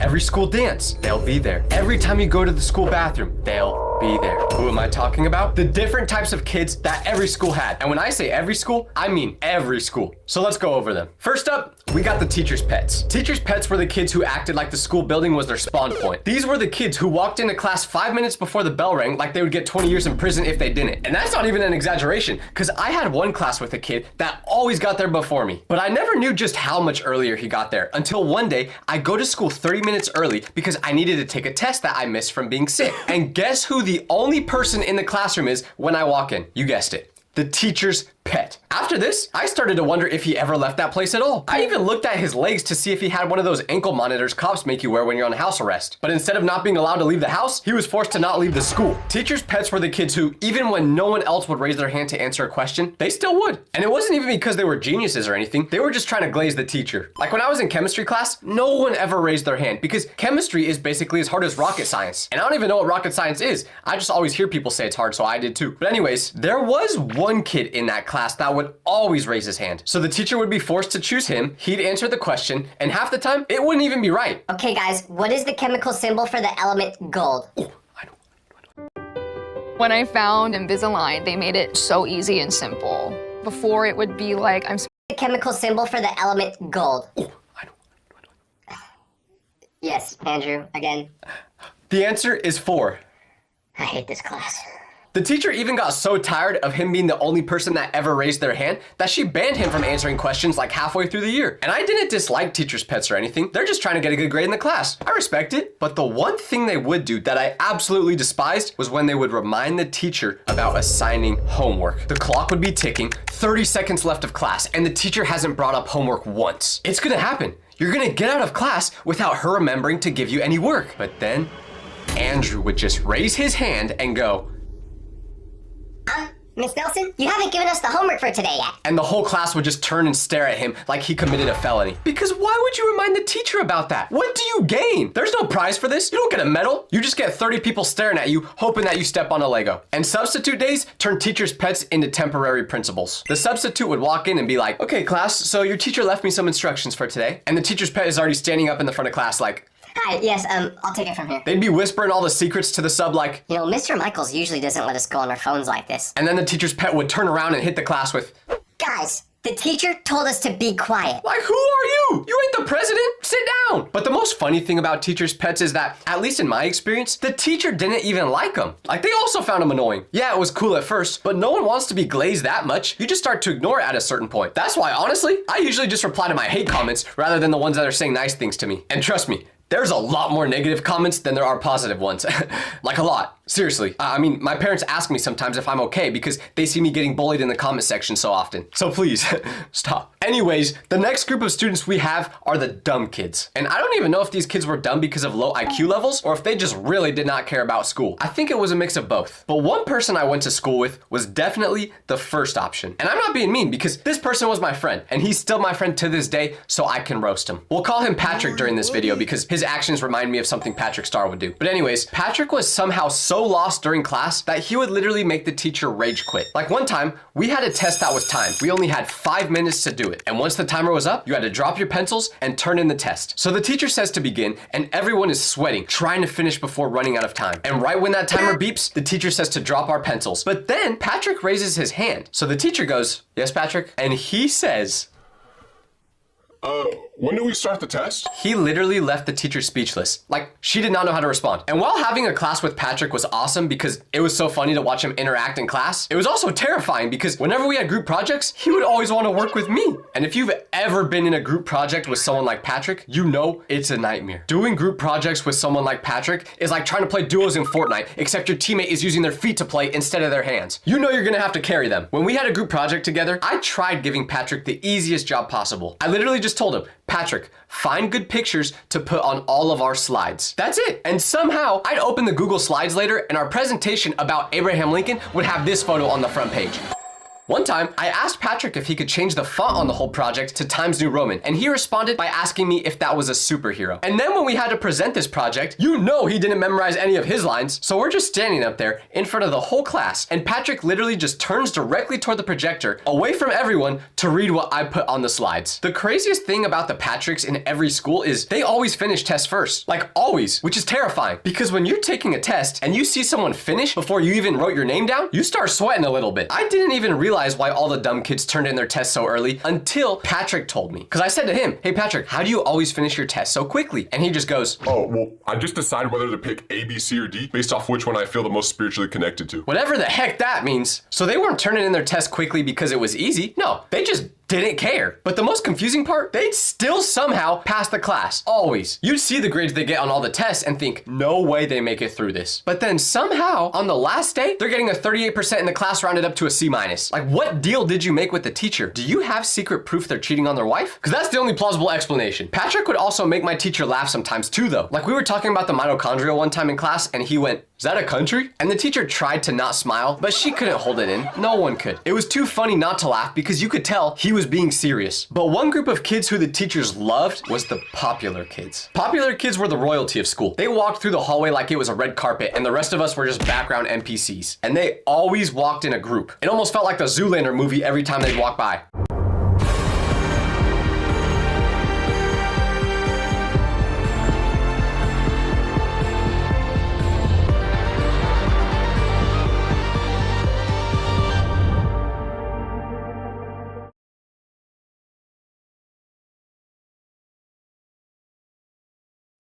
Every school dance, they'll be there. Every time you go to the school bathroom, they'll be there. Who am I talking about? The different types of kids that every school had. And when I say every school, I mean every school. So let's go over them. First up, we got the teacher's pets. Teacher's pets were the kids who acted like the school building was their spawn point. These were the kids who walked into class 5 minutes before the bell rang like they would get 20 years in prison if they didn't. And that's not even an exaggeration, because I had one class with a kid that always got there before me. But I never knew just how much earlier he got there until one day I go to school 30 minutes early because I needed to take a test that I missed from being sick. And guess who the only person in the classroom is when I walk in? You guessed it. The teacher's pet. After this, I started to wonder if he ever left that place at all. I even looked at his legs to see if he had one of those ankle monitors cops make you wear when you're on house arrest. But instead of not being allowed to leave the house, he was forced to not leave the school. Teachers' pets were the kids who, even when no one else would raise their hand to answer a question, they still would. And it wasn't even because they were geniuses or anything. They were just trying to glaze the teacher. Like when I was in chemistry class, no one ever raised their hand because chemistry is basically as hard as rocket science. And I don't even know what rocket science is. I just always hear people say it's hard, so I did too. But anyways, there was one kid in that class that would always raise his hand. So the teacher would be forced to choose him, he'd answer the question, and half the time, it wouldn't even be right. Okay guys, what is the chemical symbol for the element gold? When I found Invisalign, they made it so easy and simple. Before it would be like, The chemical symbol for the element gold. Yes, Andrew, again. The answer is 4. I hate this class. The teacher even got so tired of him being the only person that ever raised their hand that she banned him from answering questions like halfway through the year. And I didn't dislike teachers' pets or anything. They're just trying to get a good grade in the class. I respect it. But the one thing they would do that I absolutely despised was when they would remind the teacher about assigning homework. The clock would be ticking, 30 seconds left of class, and the teacher hasn't brought up homework once. It's gonna happen. You're gonna get out of class without her remembering to give you any work. But then Andrew would just raise his hand and go, Miss Nelson, you haven't given us the homework for today yet. and the whole class would just turn and stare at him like he committed a felony. Because why would you remind the teacher about that? What do you gain? There's no prize for this. You don't get a medal. You just get 30 people staring at you, hoping that you step on a Lego. And substitute days turn teachers' pets into temporary principals. The substitute would walk in and be like, okay, class, so your teacher left me some instructions for today. And the teacher's pet is already standing up in the front of class like, Hi, yes, I'll take it from here. they'd be whispering all the secrets to the sub like, You know, Mr. Michaels usually doesn't let us go on our phones like this. and then the teacher's pet would turn around and hit the class with, Guys, the teacher told us to be quiet. like, who are you? You ain't the president. Sit down. But the most funny thing about teachers' pets is that, at least in my experience, the teacher didn't even like them. Like, they also found them annoying. Yeah, it was cool at first, but no one wants to be glazed that much. You just start to ignore it at a certain point. That's why, honestly, I usually just reply to my hate comments rather than the ones that are saying nice things to me. And trust me, there's a lot more negative comments than there are positive ones. Like a lot. Seriously. I mean, my parents ask me sometimes if I'm okay because they see me getting bullied in the comment section so often. So please, stop. Anyways, the next group of students we have are the dumb kids. And I don't even know if these kids were dumb because of low IQ levels or if they just really did not care about school. I think it was a mix of both. But one person I went to school with was definitely the first option. And I'm not being mean because this person was my friend and he's still my friend to this day, so I can roast him. We'll call him Patrick during this video because his actions remind me of something Patrick Star would do. But anyways, Patrick was somehow so lost during class that he would literally make the teacher rage quit. Like one time, we had a test that was timed. We only had 5 minutes to do it. And once the timer was up, you had to drop your pencils and turn in the test. So the teacher says to begin, and everyone is sweating, trying to finish before running out of time. And right when that timer beeps, the teacher says to drop our pencils. But then Patrick raises his hand. So the teacher goes, yes, Patrick? And he says, when do we start the test? he literally left the teacher speechless. Like, she did not know how to respond. And while having a class with Patrick was awesome because it was so funny to watch him interact in class, it was also terrifying because whenever we had group projects, he would always want to work with me. And if you've ever been in a group project with someone like Patrick, you know it's a nightmare. Doing group projects with someone like Patrick is like trying to play duos in Fortnite, except your teammate is using their feet to play instead of their hands. You know you're gonna have to carry them. When we had a group project together, I tried giving Patrick the easiest job possible. I literally just told him, Patrick, find good pictures to put on all of our slides. That's it. And somehow I'd open the Google Slides later and our presentation about Abraham Lincoln would have this photo on the front page. One time, I asked Patrick if he could change the font on the whole project to Times New Roman, and he responded by asking me if that was a superhero. And then when we had to present this project, you know he didn't memorize any of his lines, so we're just standing up there in front of the whole class, and Patrick literally just turns directly toward the projector, away from everyone, to read what I put on the slides. The craziest thing about the Patricks in every school is they always finish tests first. Like always, which is terrifying, because when you're taking a test and you see someone finish before you even wrote your name down, you start sweating a little bit. I didn't even realize why all the dumb kids turned in their tests so early until Patrick told me. Because I said to him, hey Patrick, how do you always finish your tests so quickly? And he just goes, oh, well, I just decided whether to pick A, B, C, or D based off which one I feel the most spiritually connected to. whatever the heck that means. So they weren't turning in their tests quickly because it was easy. No, they just didn't care. But the most confusing part, they'd still somehow pass the class. Always. You'd see the grades they get on all the tests and think, no way they make it through this. But then somehow, on the last day, they're getting a 38% in the class rounded up to a C-. Like, what deal did you make with the teacher? Do you have secret proof they're cheating on their wife? Because that's the only plausible explanation. Patrick would also make my teacher laugh sometimes too, though. Like, we were talking about the mitochondria one time in class, and he went, is that a country? And the teacher tried to not smile, but she couldn't hold it in. No one could. It was too funny not to laugh because you could tell he was being serious. But one group of kids who the teachers loved was the popular kids. Popular kids were the royalty of school. They walked through the hallway like it was a red carpet, and the rest of us were just background NPCs. And they always walked in a group. It almost felt like the Zoolander movie every time they'd walk by.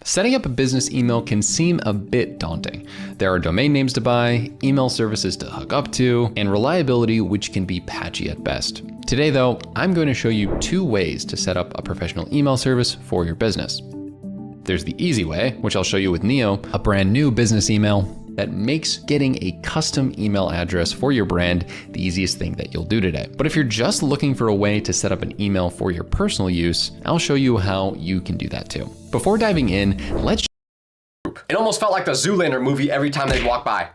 Setting up a business email can seem a bit daunting. There are domain names to buy, email services to hook up to, and reliability which can be patchy at best. Today though, I'm going to show you 2 ways to set up a professional email service for your business. There's the easy way, which I'll show you with Neo, a brand new business email that makes getting a custom email address for your brand the easiest thing that you'll do today. But if you're just looking for a way to set up an email for your personal use, I'll show you how you can do that too. Before diving in, let's It almost felt like the Zoolander movie every time they'd walk by.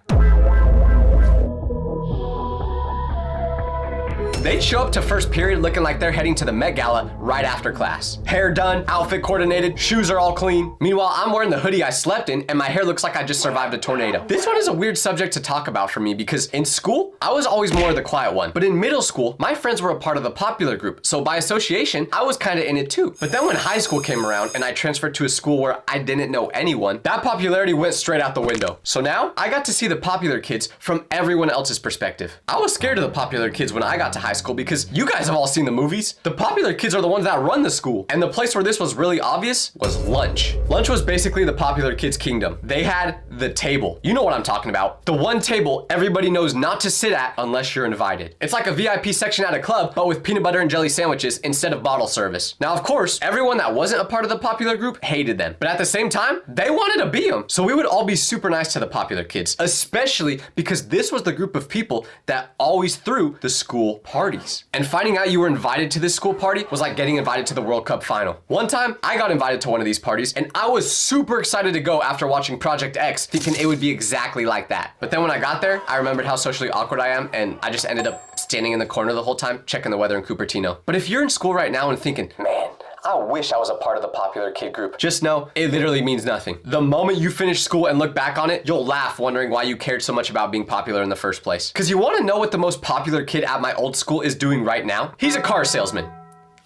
They'd show up to first period looking like they're heading to the Met Gala right after class. Hair done, outfit coordinated, shoes are all clean. Meanwhile, I'm wearing the hoodie I slept in and my hair looks like I just survived a tornado. This one is a weird subject to talk about for me because in school, I was always more of the quiet one. But in middle school, my friends were a part of the popular group. So by association, I was kind of in it too. But then when high school came around and I transferred to a school where I didn't know anyone, that popularity went straight out the window. So now I got to see the popular kids from everyone else's perspective. I was scared of the popular kids when I got to high school because you guys have all seen the movies. The popular kids are the ones that run the school. And the place where this was really obvious was lunch. Lunch was basically the popular kids' kingdom. They had the table. You know what I'm talking about. The one table everybody knows not to sit at unless you're invited. It's like a VIP section at a club, but with peanut butter and jelly sandwiches instead of bottle service. Now, of course, everyone that wasn't a part of the popular group hated them. But at the same time, they wanted to be them. So we would all be super nice to the popular kids, especially because this was the group of people that always threw the school parties. And finding out you were invited to this school party was like getting invited to the World Cup final. One time, I got invited to one of these parties and I was super excited to go after watching Project X, thinking it would be exactly like that. But then when I got there, I remembered how socially awkward I am and I just ended up standing in the corner the whole time, checking the weather in Cupertino. But if you're in school right now and thinking, man, I wish I was a part of the popular kid group, just know it literally means nothing. The moment you finish school and look back on it, you'll laugh wondering why you cared so much about being popular in the first place. Because you want to know what the most popular kid at my old school is doing right now? He's a car salesman.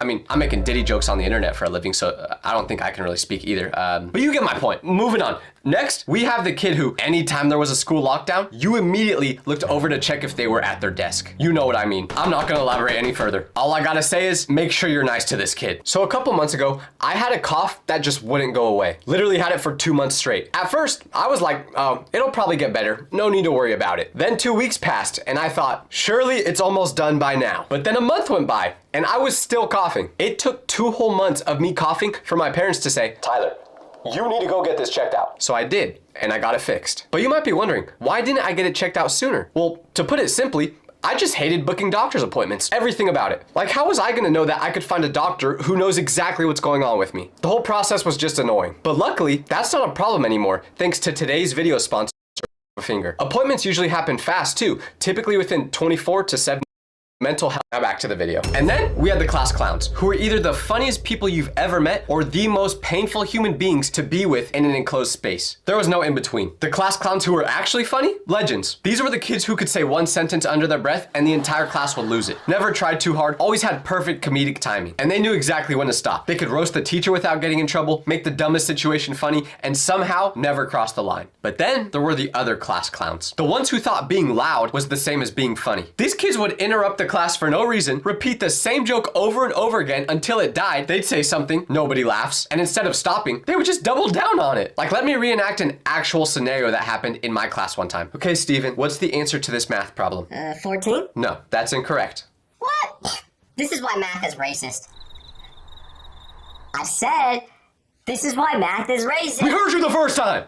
I mean, I'm making Diddy jokes on the internet for a living, so I don't think I can really speak either. But you get my point. Moving on. Next, we have the kid who, anytime there was a school lockdown, you immediately looked over to check if they were at their desk. You know what I mean. I'm not gonna elaborate any further. All I gotta say is, make sure you're nice to this kid. So a couple months ago, I had a cough that just wouldn't go away. Literally had it for 2 months straight. At first, I was like, oh, it'll probably get better. No need to worry about it. Then 2 weeks passed, and I thought, surely it's almost done by now. But then a month went by, and I was still coughing. It took 2 whole months of me coughing for my parents to say, Tyler, you need to go get this checked out. So I did, and I got it fixed. But you might be wondering, why didn't I get it checked out sooner? Well, to put it simply, I just hated booking doctor's appointments, everything about it. Like, how was I gonna know that I could find a doctor who knows exactly what's going on with me? The whole process was just annoying. But luckily, that's not a problem anymore, thanks to today's video sponsor, Finger. Appointments usually happen fast too, typically within 24 to 7 mental health. Now back to the video. And then we had the class clowns, who were either the funniest people you've ever met or the most painful human beings to be with in an enclosed space. There was no in between. The class clowns who were actually funny, legends. These were the kids who could say one sentence under their breath and the entire class would lose it. Never tried too hard, always had perfect comedic timing. And they knew exactly when to stop. They could roast the teacher without getting in trouble, make the dumbest situation funny, and somehow never cross the line. But then there were the other class clowns. The ones who thought being loud was the same as being funny. These kids would interrupt the class for no reason, repeat the same joke over and over again until it died. They'd say something, nobody laughs, and instead of stopping, they would just double down on it. Like, let me reenact an actual scenario that happened in my class one time. Okay, Steven, what's the answer to this math problem? 14? No, that's incorrect. What? This is why math is racist. I said, this is why math is We racist. heard you the first time!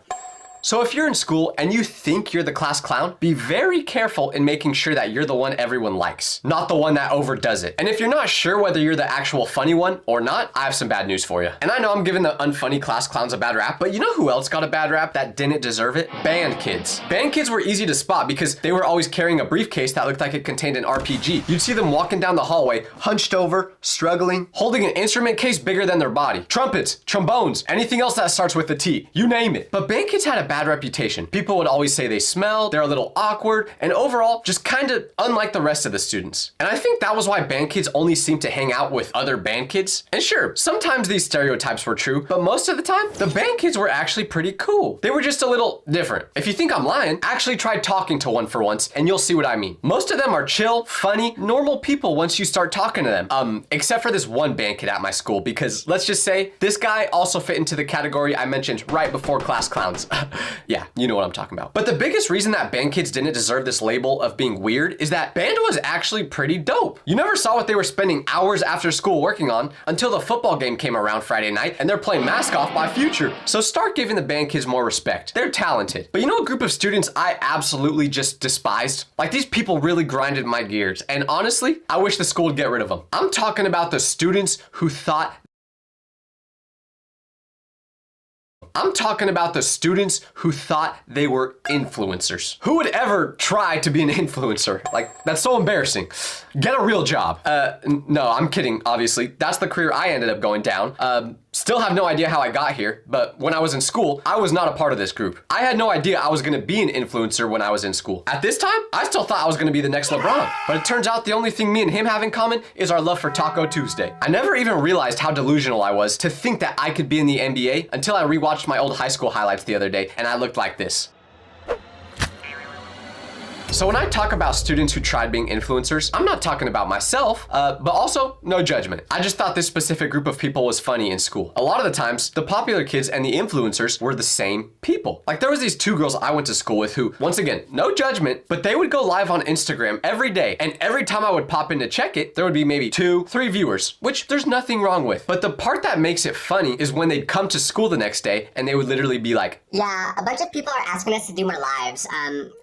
So if you're in school and you think you're the class clown, be very careful in making sure that you're the one everyone likes, not the one that overdoes it. And if you're not sure whether you're the actual funny one or not, I have some bad news for you. And I know I'm giving the unfunny class clowns a bad rap, but you know who else got a bad rap that didn't deserve it? Band kids. Band kids were easy to spot because they were always carrying a briefcase that looked like it contained an RPG. You'd see them walking down the hallway, hunched over, struggling, holding an instrument case bigger than their body. Trumpets, trombones, anything else that starts with a T, you name it. But band kids had a bad reputation. People would always say they smell, they're a little awkward, and overall, just kind of unlike the rest of the students. And I think that was why band kids only seemed to hang out with other band kids. And sure, sometimes these stereotypes were true, but most of the time, the band kids were actually pretty cool. They were just a little different. If you think I'm lying, actually try talking to one for once, and you'll see what I mean. Most of them are chill, funny, normal people once you start talking to them. Except for this one band kid at my school, because let's just say, this guy also fit into the category I mentioned right before class clowns. Yeah, you know what I'm talking about. But the biggest reason that band kids didn't deserve this label of being weird is that band was actually pretty dope. You never saw what they were spending hours after school working on until the football game came around Friday night and they're playing Mask Off by Future. So start giving the band kids more respect. They're talented. But you know a group of students I absolutely just despised? Like, these people really grinded my gears. And honestly, I wish the school would get rid of them. I'm talking about the students who thought they were influencers. Who would ever try to be an influencer? Like, that's so embarrassing. Get a real job. No, I'm kidding, obviously. That's the career I ended up going down. Still have no idea how I got here, but when I was in school, I was not a part of this group. I had no idea I was gonna be an influencer when I was in school. At this time, I still thought I was gonna be the next LeBron, but it turns out the only thing me and him have in common is our love for Taco Tuesday. I never even realized how delusional I was to think that I could be in the NBA until I rewatched my old high school highlights the other day and I looked like this. So when I talk about students who tried being influencers, I'm not talking about myself, but also no judgment. I just thought this specific group of people was funny in school. A lot of the times, the popular kids and the influencers were the same people. Like, there was these two girls I went to school with who, once again, no judgment, but they would go live on Instagram every day. And every time I would pop in to check it, there would be maybe 2-3 viewers, which there's nothing wrong with. But the part that makes it funny is when they'd come to school the next day and they would literally be like, Yeah, a bunch of people are asking us to do more lives.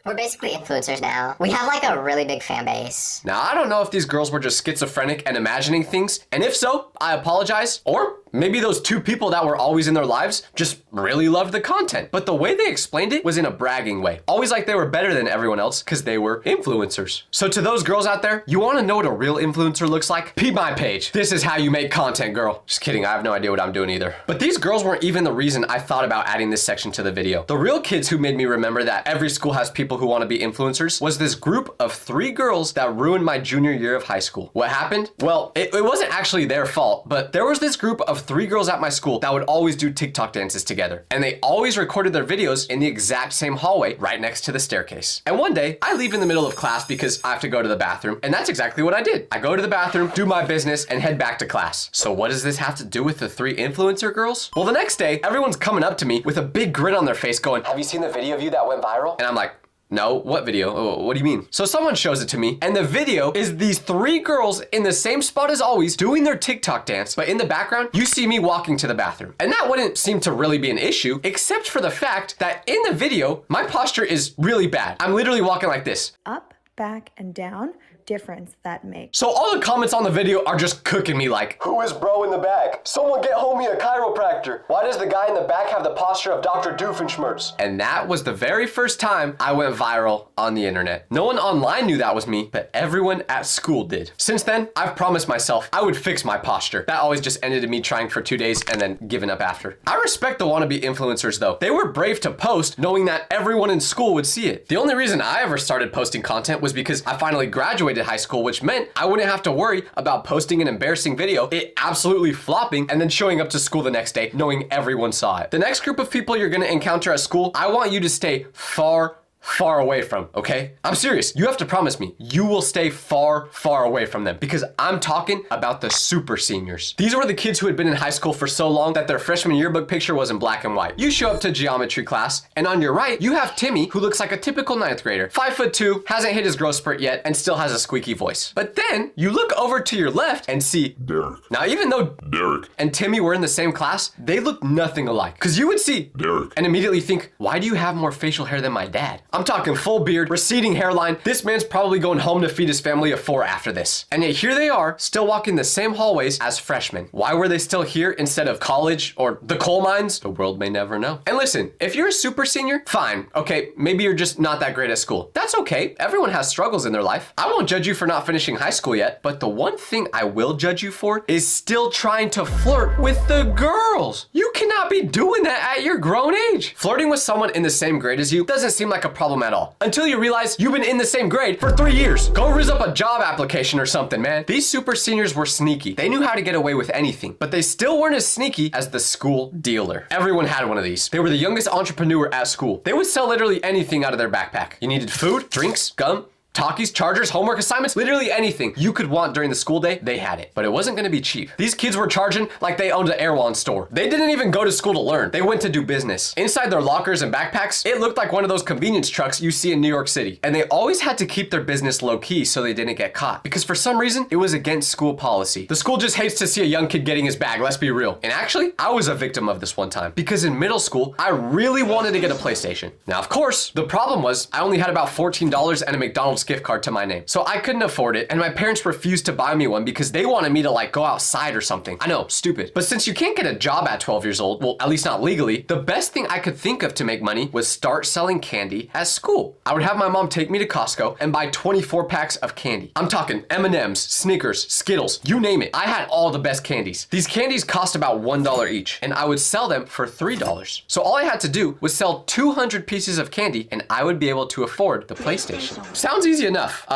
We're basically influencers now. We have like a really big fan base. now, I don't know if these girls were just schizophrenic and imagining things, and if so, I apologize, or maybe those two people that were always in their lives just really loved the content. But the way they explained it was in a bragging way. Always like they were better than everyone else because they were influencers. So to those girls out there, you want to know what a real influencer looks like? Peep my page. This is how you make content, girl. Just kidding, I have no idea what I'm doing either. But these girls weren't even the reason I thought about adding this section to the video. The real kids who made me remember that every school has people who want to be influencers was this group of 3 girls that ruined my junior year of high school. What happened? Well, it wasn't actually their fault, but there was this group of 3 girls at my school that would always do TikTok dances together. And they always recorded their videos in the exact same hallway right next to the staircase. And one day, I leave in the middle of class because I have to go to the bathroom, and that's exactly what I did. I go to the bathroom, do my business, and head back to class. So what does this have to do with the 3 influencer girls? Well, the next day, everyone's coming up to me with a big grin on their face going, "Have you seen the video of you that went viral?" And I'm like, "No, what video? Oh, what do you mean?" So someone shows it to me, and the video is these 3 girls in the same spot as always doing their TikTok dance, but in the background, you see me walking to the bathroom. And that wouldn't seem to really be an issue, except for the fact that in the video, my posture is really bad. I'm literally walking like this. Up, back, and down, difference that makes. So all the comments on the video are just cooking me like, "Who is bro in the back? Someone get homie a chiropractor." doctor? Why does the guy in the back have the posture of Dr. Doofenshmirtz? And that was the very first time I went viral on the internet. No one online knew that was me, but everyone at school did. Since then, I've promised myself I would fix my posture. That always just ended in me trying for 2 days and then giving up after. I respect the wannabe influencers though. They were brave to post knowing that everyone in school would see it. The only reason I ever started posting content was because I finally graduated high school, which meant I wouldn't have to worry about posting an embarrassing video, it absolutely flopping, and then showing up to school the next day knowing everyone saw it. The next group of people you're gonna encounter at school, I want you to stay far away from, okay? I'm serious. You have to promise me you will stay far away from them, because I'm talking about the super seniors. These were the kids who had been in high school for so long that their freshman yearbook picture was in black and white. You show up to geometry class, and on your right, you have Timmy, who looks like a typical 9th grader. 5'2", hasn't hit his growth spurt yet, and still has a squeaky voice. But then you look over to your left and see Derek. Now, even though Derek. and Timmy were in the same class, they look nothing alike. Because you would see Derek. and immediately think, why do you have more facial hair than my dad? I'm talking full beard, receding hairline. This man's probably going home to feed his family of 4 after this. And yet here they are, still walking the same hallways as freshmen. Why were they still here instead of college or the coal mines? The world may never know. And listen, if you're a super senior, fine. Okay, maybe you're just not that great at school. That's okay. Everyone has struggles in their life. I won't judge you for not finishing high school yet, but the one thing I will judge you for is still trying to flirt with the girls. You cannot be doing that at your grown age. Flirting with someone in the same grade as you doesn't seem like a problem at all, until you realize you've been in the same grade for 3 years. Go riz up a job application or something, man. These super seniors were sneaky. They knew how to get away with anything, but they still weren't as sneaky as the school dealer. Everyone had one of these. They were the youngest entrepreneur at school. They would sell literally anything out of their backpack. You needed food, drinks, gum, talkies, chargers, homework assignments, literally anything you could want during the school day, they had it. But it wasn't gonna be cheap. These kids were charging like they owned an Erewhon store. They didn't even go to school to learn. They went to do business. Inside their lockers and backpacks, it looked like one of those convenience trucks you see in New York City. And they always had to keep their business low key so they didn't get caught. Because for some reason, it was against school policy. The school just hates to see a young kid getting his bag, let's be real. And actually, I was a victim of this one time. Because in middle school, I really wanted to get a PlayStation. Now, of course, the problem was I only had about $14 and a McDonald's gift card to my name. So I couldn't afford it, and my parents refused to buy me one because they wanted me to like go outside or something. I know, stupid. But since you can't get a job at 12 years old, well, at least not legally, the best thing I could think of to make money was start selling candy at school. I would have my mom take me to Costco and buy 24 packs of candy. I'm talking M&Ms, Snickers, Skittles, you name it. I had all the best candies. These candies cost about $1 each, and I would sell them for $3. So all I had to do was sell 200 pieces of candy, and I would be able to afford the PlayStation. Sounds easy enough.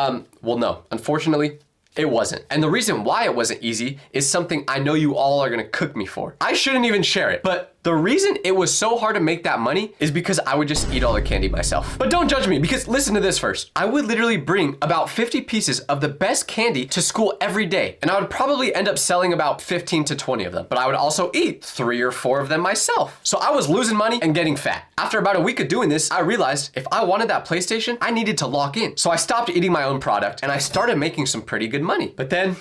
Well, no, unfortunately, it wasn't. And the reason why it wasn't easy is something I know you all are gonna cook me for. I shouldn't even share it, but the reason it was so hard to make that money is because I would just eat all the candy myself. But don't judge me, because listen to this first. I would literally bring about 50 pieces of the best candy to school every day, and I would probably end up selling about 15 to 20 of them. But I would also eat 3 or 4 of them myself. So I was losing money and getting fat. After about a week of doing this, I realized if I wanted that PlayStation, I needed to lock in. So I stopped eating my own product, and I started making some pretty good money. But then,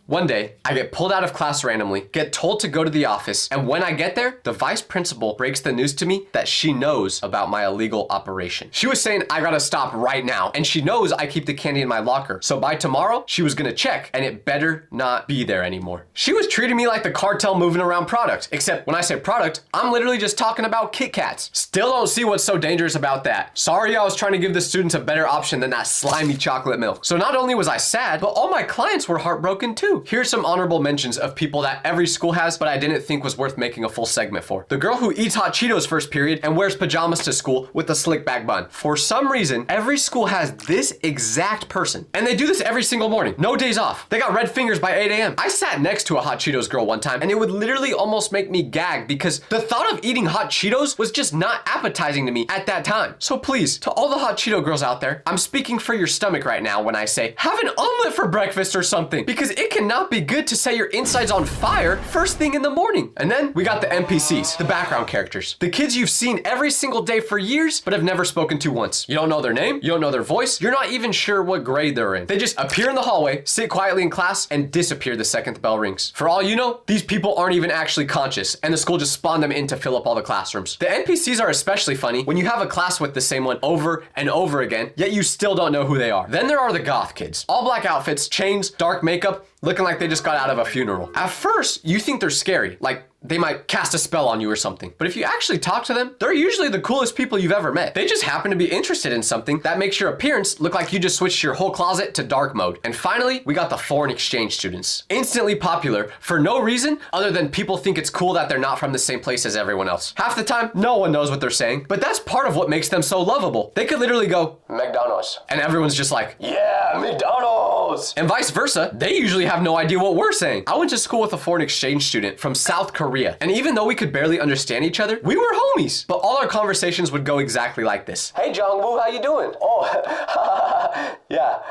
one day, I get pulled out of class randomly, get told to go to the office, and when I get there, the vice principal breaks the news to me that she knows about my illegal operation. She was saying I gotta stop right now, and she knows I keep the candy in my locker. So by tomorrow, she was gonna check, and it better not be there anymore. She was treating me like the cartel moving around product, except when I say product, I'm literally just talking about Kit Kats. Still don't see what's so dangerous about that. Sorry, I was trying to give the students a better option than that slimy chocolate milk. So not only was I sad, but all my clients were heartbroken too. Here's some honorable mentions of people that every school has, but I didn't think was worth making a full segment for. The girl who eats hot Cheetos first period and wears pajamas to school with a slick back bun. For some reason, every school has this exact person. And they do this every single morning. No days off. They got red fingers by 8 a.m. I sat next to a hot Cheetos girl one time, and it would literally almost make me gag because the thought of eating hot Cheetos was just not appetizing to me at that time. So please, to all the hot Cheeto girls out there, I'm speaking for your stomach right now when I say, have an omelet for breakfast or something, because it cannot be good to set your insides on fire first thing in the morning. And then we got the NPCs, the background characters, the kids you've seen every single day for years, but have never spoken to once. You don't know their name, you don't know their voice, you're not even sure what grade they're in. They just appear in the hallway, sit quietly in class, and disappear the second the bell rings. For all you know, these people aren't even actually conscious, and the school just spawned them in to fill up all the classrooms. The NPCs are especially funny when you have a class with the same one over and over again, yet you still don't know who they are. Then there are the goth kids. All black outfits, chains, dark makeup, looking like they just got out of a funeral. At first, you think they're scary, like they might cast a spell on you or something. But if you actually talk to them, they're usually the coolest people you've ever met. They just happen to be interested in something that makes your appearance look like you just switched your whole closet to dark mode. And finally, we got the foreign exchange students. Instantly popular for no reason other than people think it's cool that they're not from the same place as everyone else. Half the time, no one knows what they're saying, but that's part of what makes them so lovable. They could literally go, McDonald's, and everyone's just like, yeah, McDonald's. And vice versa, they usually have no idea what we're saying. I went to school with a foreign exchange student from South Korea, and even though we could barely understand each other, we were homies. But all our conversations would go exactly like this. Hey Jongwoo, how you doing? Oh, yeah.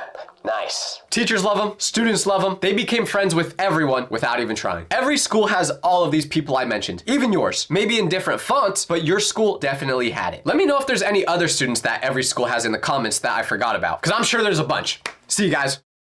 Nice. Teachers love them, students love them. They became friends with everyone without even trying. Every school has all of these people I mentioned, even yours. Maybe in different fonts, but your school definitely had it. Let me know if there's any other students that every school has in the comments that I forgot about, because I'm sure there's a bunch. See you guys.